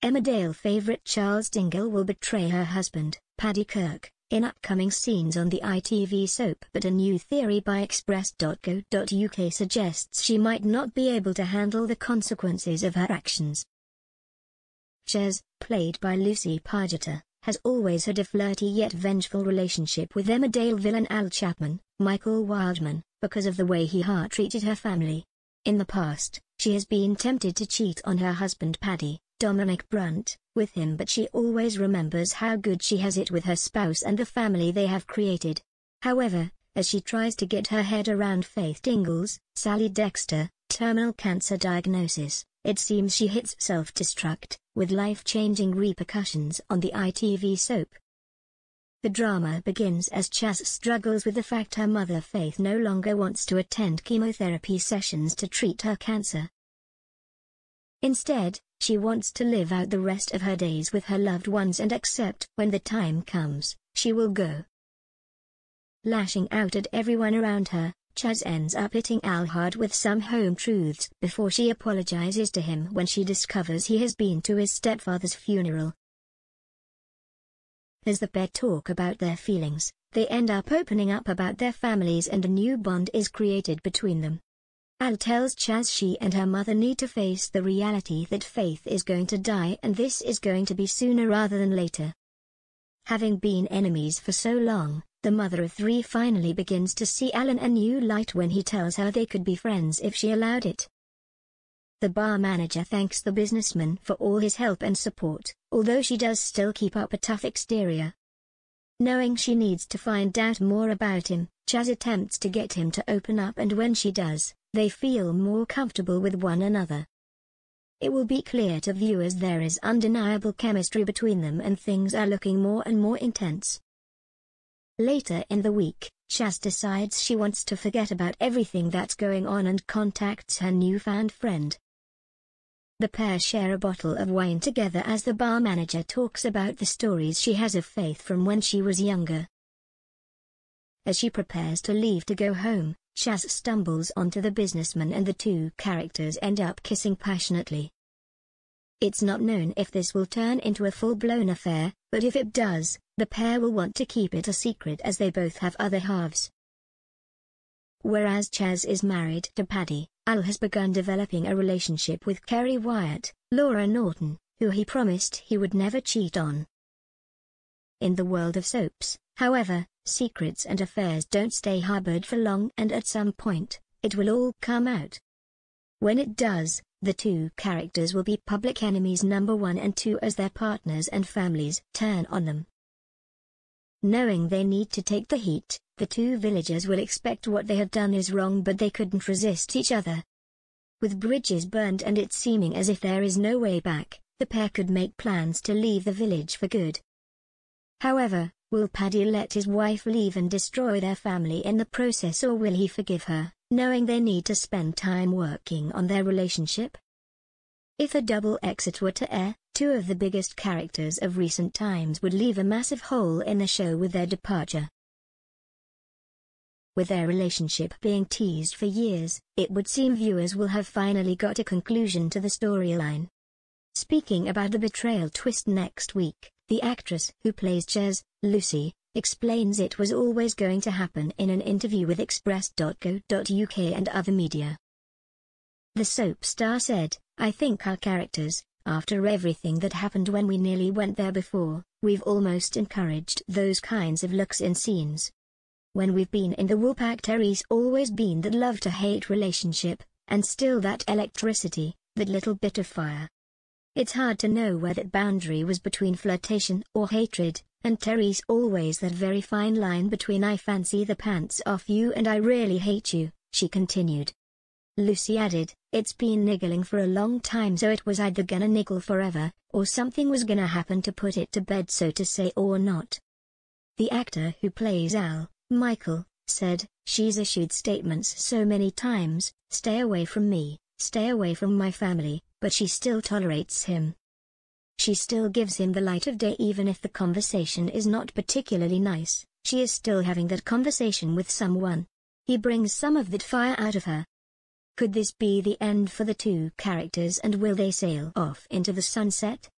Emmerdale favourite Charles Dingle will betray her husband, Paddy Kirk, in upcoming scenes on the ITV soap, but a new theory by Express.co.uk suggests she might not be able to handle the consequences of her actions. Ches, played by Lucy Pargeter, has always had a flirty yet vengeful relationship with Emmerdale villain Chapman, Michael Wildman, because of the way he treated her family. In the past, she has been tempted to cheat on her husband Paddy, Dominic Brunt, with him, but she always remembers how good she has it with her spouse and the family they have created. However, as she tries to get her head around Faith Dingle's, Sally Dexter, terminal cancer diagnosis, it seems she hits self-destruct, with life-changing repercussions on the ITV soap. The drama begins as Chas struggles with the fact her mother Faith no longer wants to attend chemotherapy sessions to treat her cancer. Instead, she wants to live out the rest of her days with her loved ones and accept when the time comes, she will go. Lashing out at everyone around her, Chas ends up hitting Al hard with some home truths before she apologizes to him when she discovers he has been to his stepfather's funeral. As the pair talk about their feelings, they end up opening up about their families and a new bond is created between them. Al tells Chas she and her mother need to face the reality that Faith is going to die and this is going to be sooner rather than later. Having been enemies for so long, the mother of three finally begins to see Al in a new light when he tells her they could be friends if she allowed it. The bar manager thanks the businessman for all his help and support, although she does still keep up a tough exterior. Knowing she needs to find out more about him, Chas attempts to get him to open up, and when she does, they feel more comfortable with one another. It will be clear to viewers there is undeniable chemistry between them and things are looking more and more intense. Later in the week, Chas decides she wants to forget about everything that's going on and contacts her newfound friend. The pair share a bottle of wine together as the bar manager talks about the stories she has of Faith from when she was younger. As she prepares to leave to go home, Chas stumbles onto the businessman and the two characters end up kissing passionately. It's not known if this will turn into a full-blown affair, but if it does, the pair will want to keep it a secret as they both have other halves. Whereas Chas is married to Paddy, Al has begun developing a relationship with Kerry Wyatt, Laura Norton, who he promised he would never cheat on. In the world of soaps, however, secrets and affairs don't stay harbored for long, and at some point, it will all come out. When it does, the two characters will be public enemies number 1 and 2 as their partners and families turn on them. Knowing they need to take the heat, the two villagers will expect what they have done is wrong, but they couldn't resist each other. With bridges burned and it seeming as if there is no way back, the pair could make plans to leave the village for good. However, will Paddy let his wife leave and destroy their family in the process, or will he forgive her, knowing they need to spend time working on their relationship? If a double exit were to air, two of the biggest characters of recent times would leave a massive hole in the show with their departure. With their relationship being teased for years, it would seem viewers will have finally got a conclusion to the storyline. Speaking about the betrayal twist next week, the actress who plays Ches, Lucy, explains it was always going to happen in an interview with Express.co.uk and other media. The soap star said, "I think our characters, after everything that happened when we nearly went there before, we've almost encouraged those kinds of looks in scenes. When we've been in the Woolpack, Terry's always been that love-to-hate relationship, and still that electricity, that little bit of fire. It's hard to know where that boundary was between flirtation or hatred, and Terry's always that very fine line between I fancy the pants off you and I really hate you," she continued. Lucy added, "It's been niggling for a long time, so it was either gonna niggle forever, or something was gonna happen to put it to bed, so to say, or not." The actor who plays Al, Michael, said, "She's issued statements so many times, stay away from me, stay away from my family, but she still tolerates him. She still gives him the light of day even if the conversation is not particularly nice, she is still having that conversation with someone. He brings some of that fire out of her." Could this be the end for the two characters, and will they sail off into the sunset?